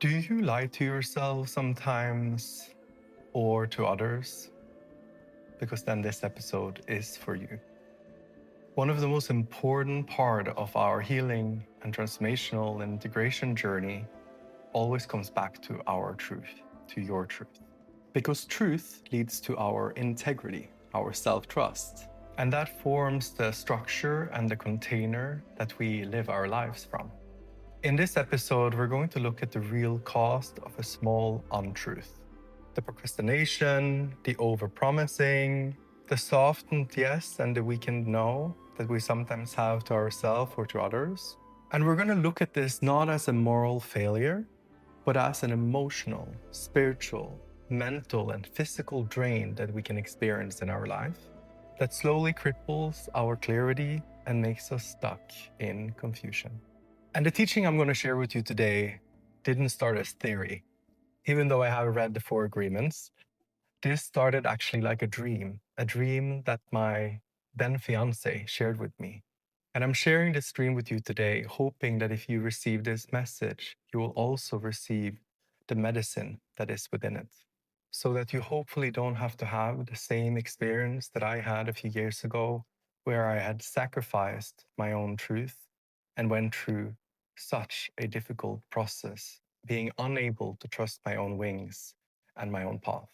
Do you lie to yourself sometimes or to others? Because then this episode is for you. One of the most important part of our healing and transformational integration journey always comes back to our truth, to your truth. Because truth leads to our integrity, our self-trust. And that forms the structure and the container that we live our lives from. In this episode, we're going to look at the real cost of a small untruth. The procrastination, the overpromising, the softened yes and the weakened no that we sometimes have to ourselves or to others. And we're going to look at this not as a moral failure, but as an emotional, spiritual, mental, and physical drain that we can experience in our life that slowly cripples our clarity and makes us stuck in confusion. And the teaching I'm going to share with you today didn't start as theory. Even though I have read the 4 agreements, this started actually like a dream that my then fiance shared with me. And I'm sharing this dream with you today, hoping that if you receive this message, you will also receive the medicine that is within it. So that you hopefully don't have to have the same experience that I had a few years ago, where I had sacrificed my own truth and went through such a difficult process, being unable to trust my own wings and my own path.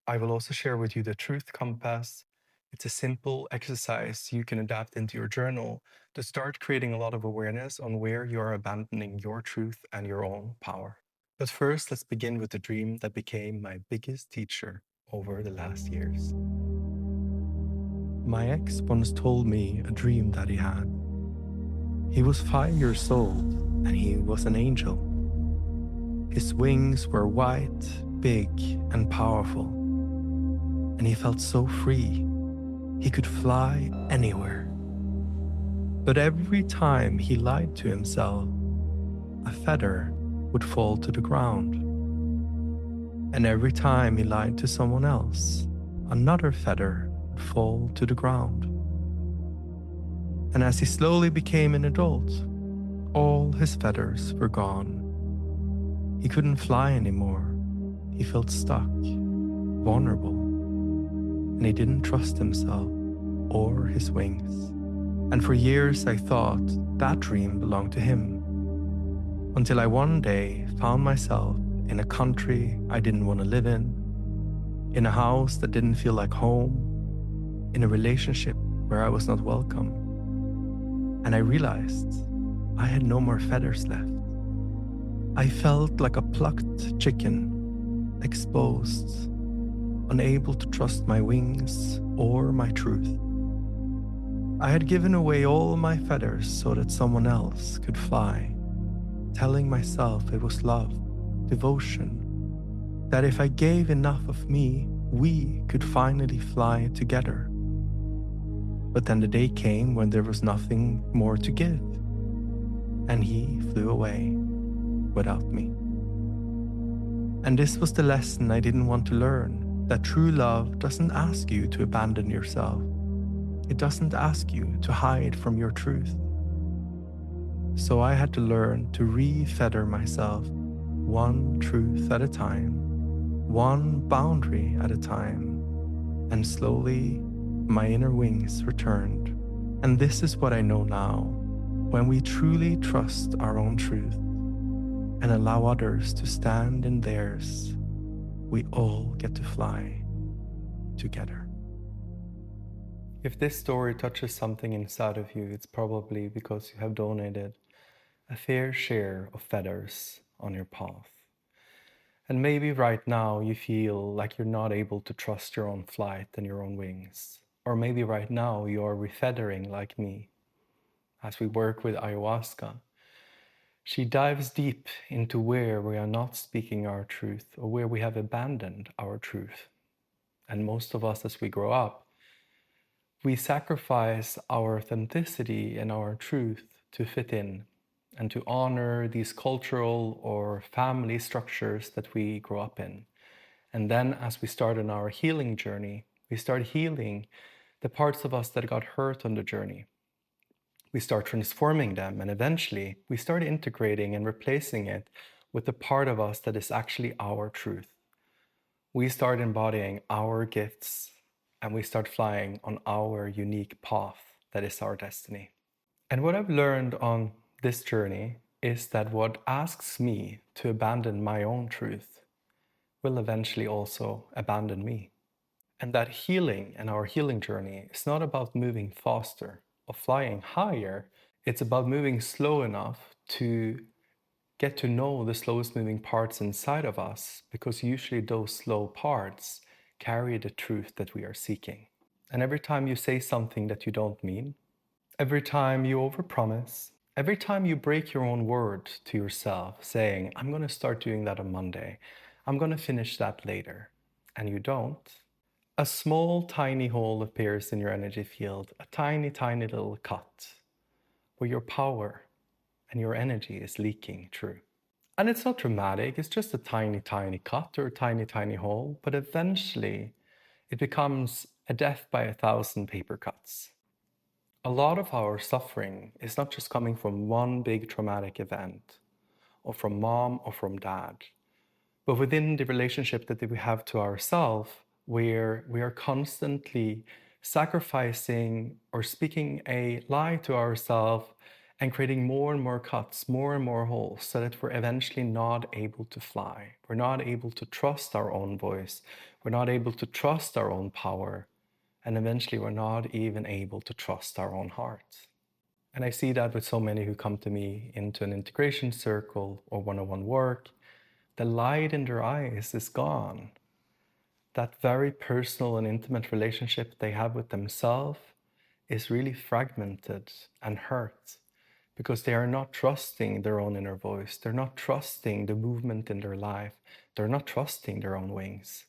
I will also share with you the truth compass. It's a simple exercise you can adapt into your journal to start creating a lot of awareness on where you are abandoning your truth and your own power. But first, let's begin with the dream that became my biggest teacher over the last years. My ex once told me a dream that he had. He was 5 years old and he was an angel. His wings were white, big, and powerful. And he felt so free. He could fly anywhere. But every time he lied to himself, a feather would fall to the ground. And every time he lied to someone else, another feather would fall to the ground. And as he slowly became an adult, all his feathers were gone. He couldn't fly anymore. He felt stuck, vulnerable, and he didn't trust himself or his wings. And for years I thought that dream belonged to him. Until I one day found myself in a country I didn't want to live in a house that didn't feel like home, in a relationship where I was not welcome. And I realized I had no more feathers left. I felt like a plucked chicken, exposed, unable to trust my wings or my truth. I had given away all my feathers so that someone else could fly, telling myself it was love, devotion, that if I gave enough of me, we could finally fly together. But then the day came when there was nothing more to give, and he flew away without me. And this was the lesson I didn't want to learn, that true love doesn't ask you to abandon yourself. It doesn't ask you to hide from your truth. So I had to learn to re-feather myself, one truth at a time, one boundary at a time, and slowly my inner wings returned. And this is what I know now. When we truly trust our own truth and allow others to stand in theirs, we all get to fly together. If this story touches something inside of you, it's probably because you have donated a fair share of feathers on your path. And maybe right now you feel like you're not able to trust your own flight and your own wings. Or maybe right now you are refeathering like me. As we work with Ayahuasca, she dives deep into where we are not speaking our truth or where we have abandoned our truth. And most of us, as we grow up, we sacrifice our authenticity and our truth to fit in and to honor these cultural or family structures that we grow up in. And then as we start on our healing journey, we start healing the parts of us that got hurt on the journey. We start transforming them, and eventually we start integrating and replacing it with the part of us that is actually our truth. We start embodying our gifts and we start flying on our unique path that is our destiny. And what I've learned on this journey is that what asks me to abandon my own truth will eventually also abandon me. And that healing and our healing journey is not about moving faster or flying higher. It's about moving slow enough to get to know the slowest moving parts inside of us, because usually those slow parts carry the truth that we are seeking. And every time you say something that you don't mean, every time you overpromise, every time you break your own word to yourself, saying, I'm going to start doing that on Monday, I'm going to finish that later, and you don't, a small, tiny hole appears in your energy field, a tiny, tiny little cut where your power and your energy is leaking through. And it's not dramatic, it's just a tiny, tiny cut or a tiny, tiny hole, but eventually it becomes a death by 1,000 paper cuts. A lot of our suffering is not just coming from one big traumatic event, or from mom or from dad, but within the relationship that we have to ourselves, where we are constantly sacrificing or speaking a lie to ourselves and creating more and more cuts, more and more holes, so that we're eventually not able to fly. We're not able to trust our own voice. We're not able to trust our own power. And eventually we're not even able to trust our own heart. And I see that with so many who come to me into an integration circle or one-on-one work. The light in their eyes is gone. That very personal and intimate relationship they have with themselves is really fragmented and hurt, because they are not trusting their own inner voice. They're not trusting the movement in their life. They're not trusting their own wings.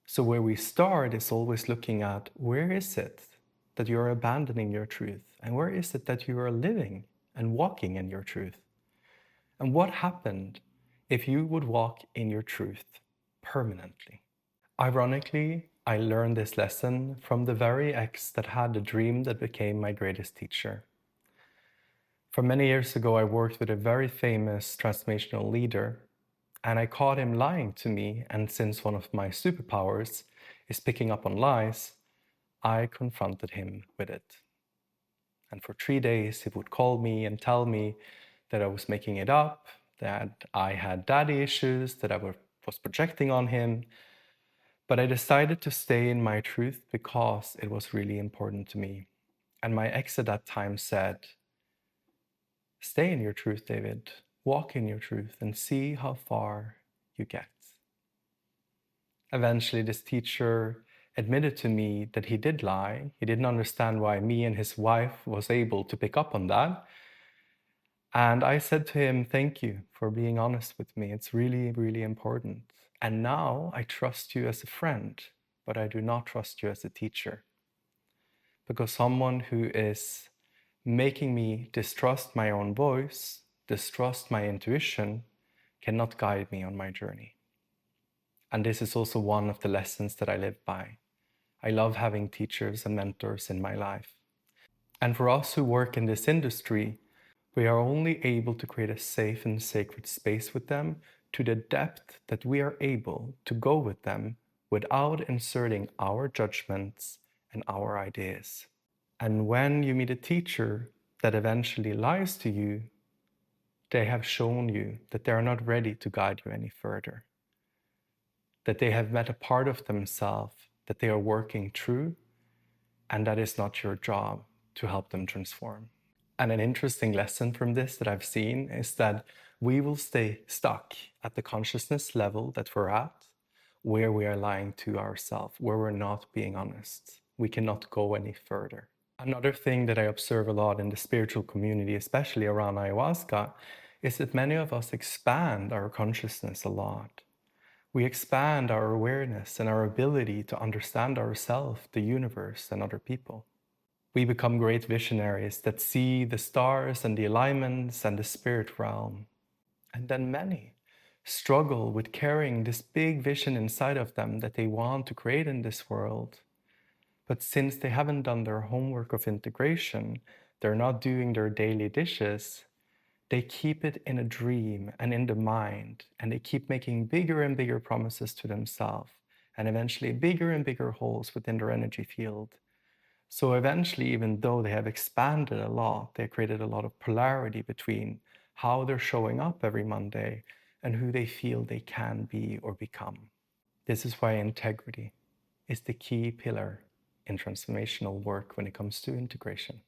So where we start is always looking at, where is it that you're abandoning your truth? And where is it that you are living and walking in your truth? And what happened if you would walk in your truth permanently? Ironically, I learned this lesson from the very ex that had the dream that became my greatest teacher. For many years ago, I worked with a very famous transformational leader, and I caught him lying to me. And since one of my superpowers is picking up on lies, I confronted him with it. And for 3 days, he would call me and tell me that I was making it up, that I had daddy issues, that I was projecting on him. But I decided to stay in my truth because it was really important to me. And my ex at that time said, stay in your truth, David. Walk in your truth and see how far you get. Eventually, this teacher admitted to me that he did lie. He didn't understand why me and his wife was able to pick up on that. And I said to him, thank you for being honest with me. It's really, really important. And now I trust you as a friend, but I do not trust you as a teacher. Because someone who is making me distrust my own voice, distrust my intuition, cannot guide me on my journey. And this is also one of the lessons that I live by. I love having teachers and mentors in my life. And for us who work in this industry, we are only able to create a safe and sacred space with them to the depth that we are able to go with them without inserting our judgments and our ideas. And when you meet a teacher that eventually lies to you, they have shown you that they are not ready to guide you any further. That they have met a part of themselves that they are working through, and that is not your job to help them transform. And an interesting lesson from this that I've seen is that we will stay stuck at the consciousness level that we're at, where we are lying to ourselves, where we're not being honest. We cannot go any further. Another thing that I observe a lot in the spiritual community, especially around ayahuasca, is that many of us expand our consciousness a lot. We expand our awareness and our ability to understand ourselves, the universe, and other people. We become great visionaries that see the stars and the alignments and the spirit realm. And then many struggle with carrying this big vision inside of them that they want to create in this world. But since they haven't done their homework of integration, they're not doing their daily dishes, They keep it in a dream and in the mind, and they keep making bigger and bigger promises to themselves, and eventually bigger and bigger holes within their energy field. So eventually, even though they have expanded a lot, they created a lot of polarity between how they're showing up every Monday and who they feel they can be or become. This is why integrity is the key pillar in transformational work when it comes to integration.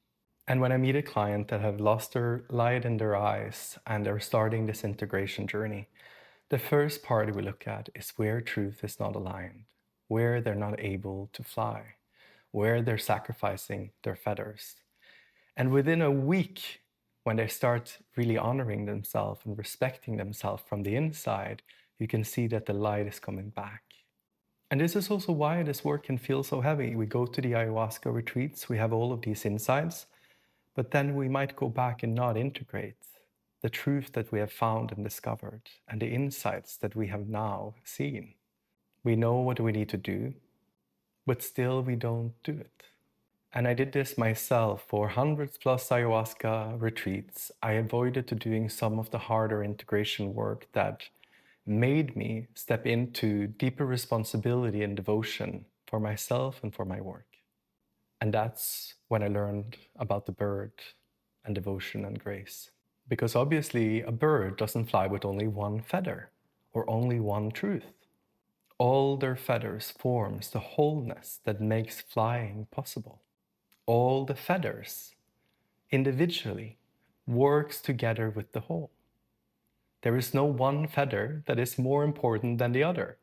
And when I meet a client that have lost their light in their eyes and they're starting this integration journey, the first part we look at is where truth is not aligned, where they're not able to fly, where they're sacrificing their feathers. And within a week, when they start really honoring themselves and respecting themselves from the inside, you can see that the light is coming back. And this is also why this work can feel so heavy. We go to the ayahuasca retreats, we have all of these insights, but then we might go back and not integrate the truth that we have found and discovered and the insights that we have now seen. We know what we need to do, but still we don't do it. And I did this myself for hundreds plus ayahuasca retreats. I avoided to doing some of the harder integration work that made me step into deeper responsibility and devotion for myself and for my work. And that's when I learned about the bird and devotion and grace. Because obviously a bird doesn't fly with only one feather or only one truth. All their feathers forms the wholeness that makes flying possible. All the feathers individually works together with the whole. There is no one feather that is more important than the other.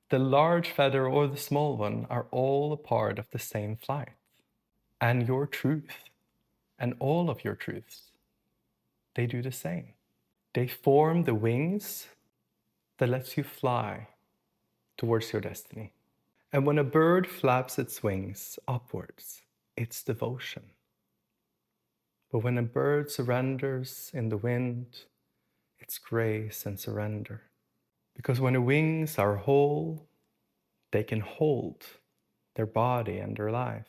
The large feather or the small one are all a part of the same flight. And your truth and all of your truths, they do the same. They form the wings that lets you fly towards your destiny. And when a bird flaps its wings upwards, it's devotion. But when a bird surrenders in the wind, it's grace and surrender. Because when the wings are whole, they can hold their body and their life,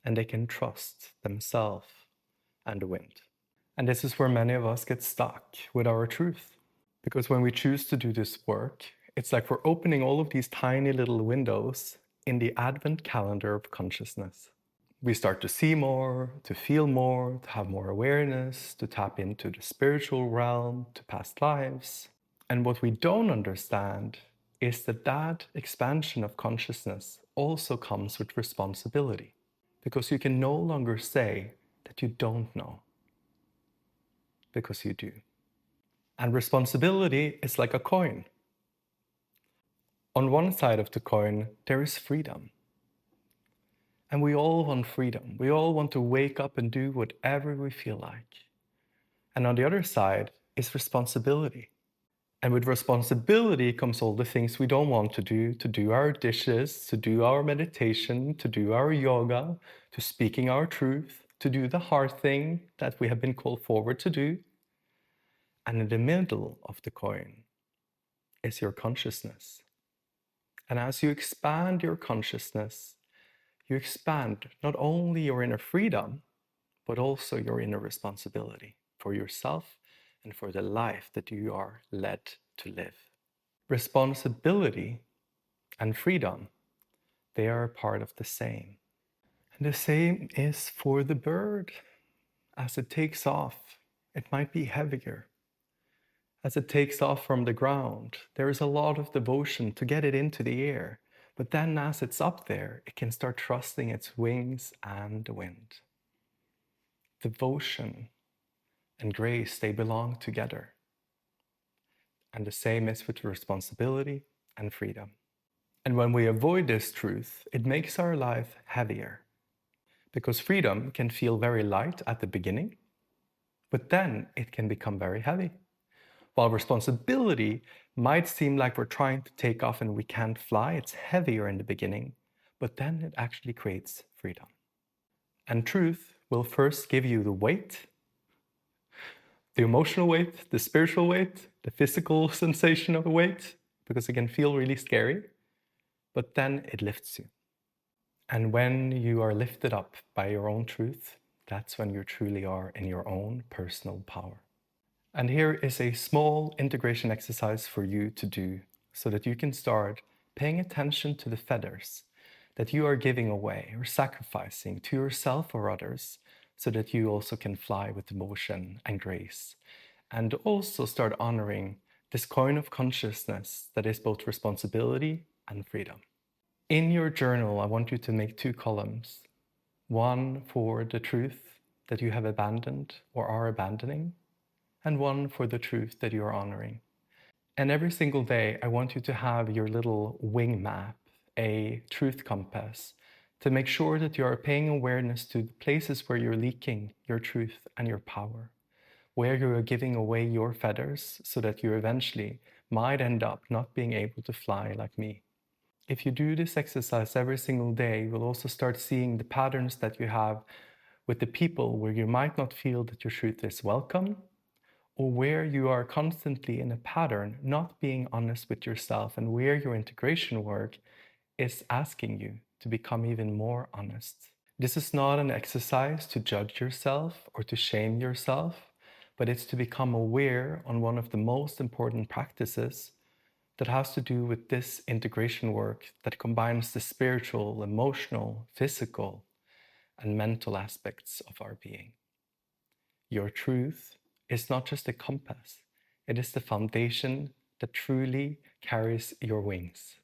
and they can trust themselves and the wind. And this is where many of us get stuck with our truth. Because when we choose to do this work, it's like we're opening all of these tiny little windows in the advent calendar of consciousness. We start to see more, to feel more, to have more awareness, to tap into the spiritual realm, to past lives. And what we don't understand is that that expansion of consciousness also comes with responsibility. Because you can no longer say that you don't know, because you do. And responsibility is like a coin. On one side of the coin, there is freedom. And we all want freedom. We all want to wake up and do whatever we feel like. And on the other side is responsibility. And with responsibility comes all the things we don't want to do our dishes, to do our meditation, to do our yoga, to speaking our truth, to do the hard thing that we have been called forward to do. And in the middle of the coin is your consciousness. And as you expand your consciousness, you expand not only your inner freedom, but also your inner responsibility for yourself and for the life that you are led to live. Responsibility and freedom, they are a part of the same. And the same is for the bird. As it takes off, it might be heavier. As it takes off from the ground, there is a lot of devotion to get it into the air. But then as it's up there, it can start trusting its wings and the wind. Devotion and grace, they belong together. And the same is with responsibility and freedom. And when we avoid this truth, it makes our life heavier. Because freedom can feel very light at the beginning, but then it can become very heavy. While responsibility might seem like we're trying to take off and we can't fly, it's heavier in the beginning, but then it actually creates freedom. And truth will first give you the weight, the emotional weight, the spiritual weight, the physical sensation of a weight, because it can feel really scary, but then it lifts you. And when you are lifted up by your own truth, that's when you truly are in your own personal power. And here is a small integration exercise for you to do so that you can start paying attention to the feathers that you are giving away or sacrificing to yourself or others so that you also can fly with emotion and grace. And also start honoring this coin of consciousness that is both responsibility and freedom. In your journal, I want you to make 2 columns. One for the truth that you have abandoned or are abandoning, and one for the truth that you are honoring. And every single day, I want you to have your little wing map, a truth compass, to make sure that you are paying awareness to the places where you're leaking your truth and your power, where you are giving away your feathers so that you eventually might end up not being able to fly like me. If you do this exercise every single day, you will also start seeing the patterns that you have with the people where you might not feel that your truth is welcome, or where you are constantly in a pattern not being honest with yourself, and where your integration work is asking you to become even more honest. This is not an exercise to judge yourself or to shame yourself, but it's to become aware on one of the most important practices that has to do with this integration work that combines the spiritual, emotional, physical, and mental aspects of our being. Your truth is not just a compass, it is the foundation that truly carries your wings.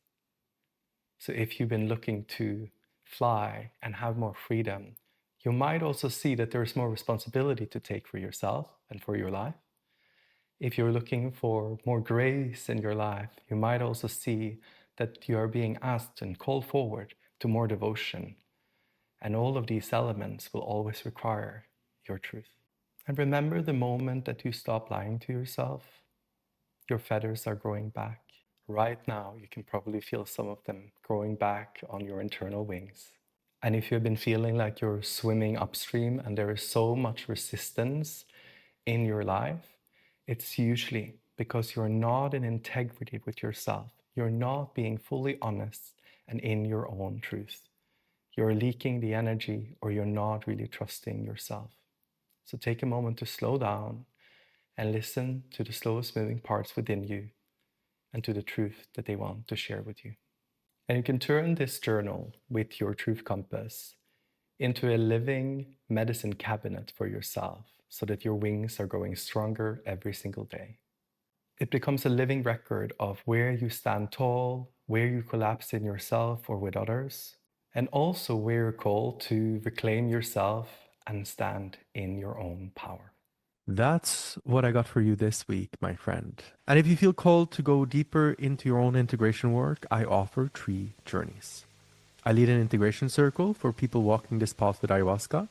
So if you've been looking to fly and have more freedom, you might also see that there is more responsibility to take for yourself and for your life. If you're looking for more grace in your life, you might also see that you are being asked and called forward to more devotion. And all of these elements will always require your truth. And remember the moment that you stop lying to yourself, your feathers are growing back. Right now, you can probably feel some of them growing back on your internal wings. And if you've been feeling like you're swimming upstream and there is so much resistance in your life, it's usually because you're not in integrity with yourself. You're not being fully honest and in your own truth. You're leaking the energy, or you're not really trusting yourself. So take a moment to slow down and listen to the slowest moving parts within you and to the truth that they want to share with you. And you can turn this journal with your truth compass into a living medicine cabinet for yourself so that your wings are growing stronger every single day. It becomes a living record of where you stand tall, where you collapse in yourself or with others, and also where you're called to reclaim yourself and stand in your own power. That's what I got for you this week, my friend. And if you feel called to go deeper into your own integration work, I offer 3 journeys. I lead an integration circle for people walking this path with ayahuasca.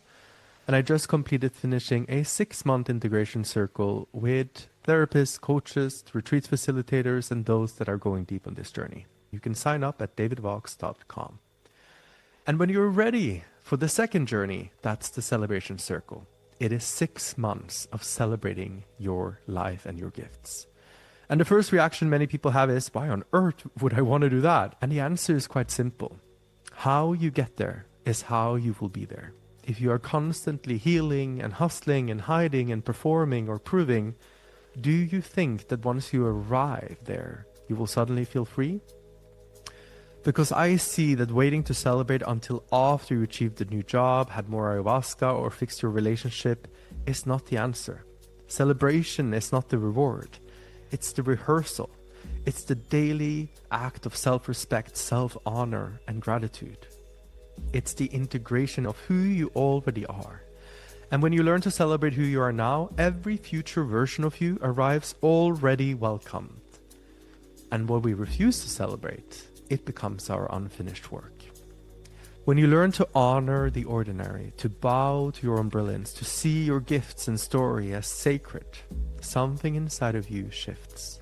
And I just completed finishing a 6-month integration circle with therapists, coaches, retreat facilitators, and those that are going deep on this journey. You can sign up at davidvox.com. And when you're ready for the second journey, that's the celebration circle. It is 6 months of celebrating your life and your gifts. And the first reaction many people have is, why on earth would I want to do that? And the answer is quite simple. How you get there is how you will be there. If you are constantly healing and hustling and hiding and performing or proving, do you think that once you arrive there, you will suddenly feel free? Because I see that waiting to celebrate until after you achieved a new job, had more ayahuasca, or fixed your relationship is not the answer. Celebration is not the reward. It's the rehearsal. It's the daily act of self-respect, self-honor, and gratitude. It's the integration of who you already are. And when you learn to celebrate who you are now, every future version of you arrives already welcomed. And when we refuse to celebrate, it becomes our unfinished work. When you learn to honor the ordinary, to bow to your own brilliance, to see your gifts and story as sacred, something inside of you shifts.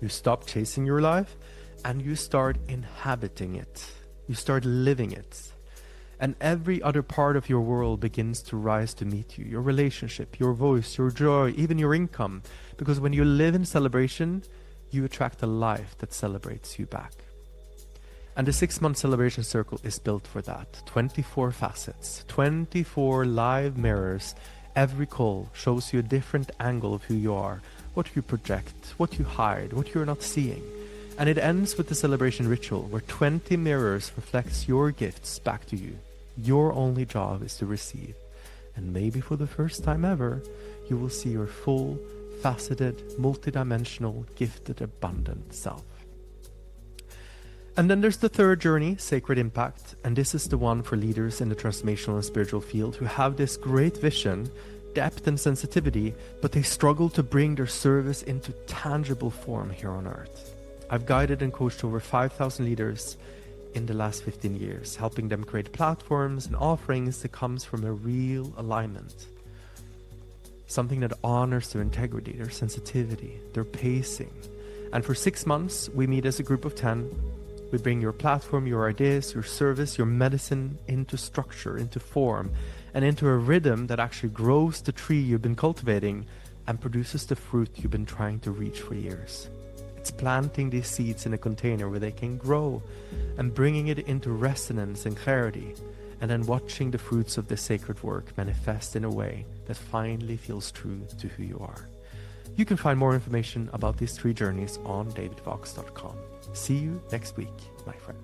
You stop chasing your life and you start inhabiting it. You start living it. And every other part of your world begins to rise to meet you. Your relationship, your voice, your joy, even your income. Because when you live in celebration, you attract a life that celebrates you back. And the 6-month celebration circle is built for that. 24 facets, 24 live mirrors, Every call shows you a different angle of who you are, what you project, what you hide, what you're not seeing. And it ends with the celebration ritual where 20 mirrors reflects your gifts back to you. Your only job is to receive. And maybe for the first time ever, you will see your full, faceted, multidimensional, gifted, abundant self. And then there's the third journey, Sacred Impact, and this is the one for leaders in the transformational and spiritual field who have this great vision, depth and sensitivity, but they struggle to bring their service into tangible form here on earth. I've guided and coached over 5,000 leaders in the last 15 years, helping them create platforms and offerings that comes from a real alignment. Something that honors their integrity, their sensitivity, their pacing. And for 6 months, we meet as a group of 10. We bring your platform, your ideas, your service, your medicine into structure, into form, and into a rhythm that actually grows the tree you've been cultivating and produces the fruit you've been trying to reach for years. It's planting these seeds in a container where they can grow and bringing it into resonance and clarity, and then watching the fruits of this sacred work manifest in a way that finally feels true to who you are. You can find more information about these 3 journeys on davidfox.com. See you next week, my friend.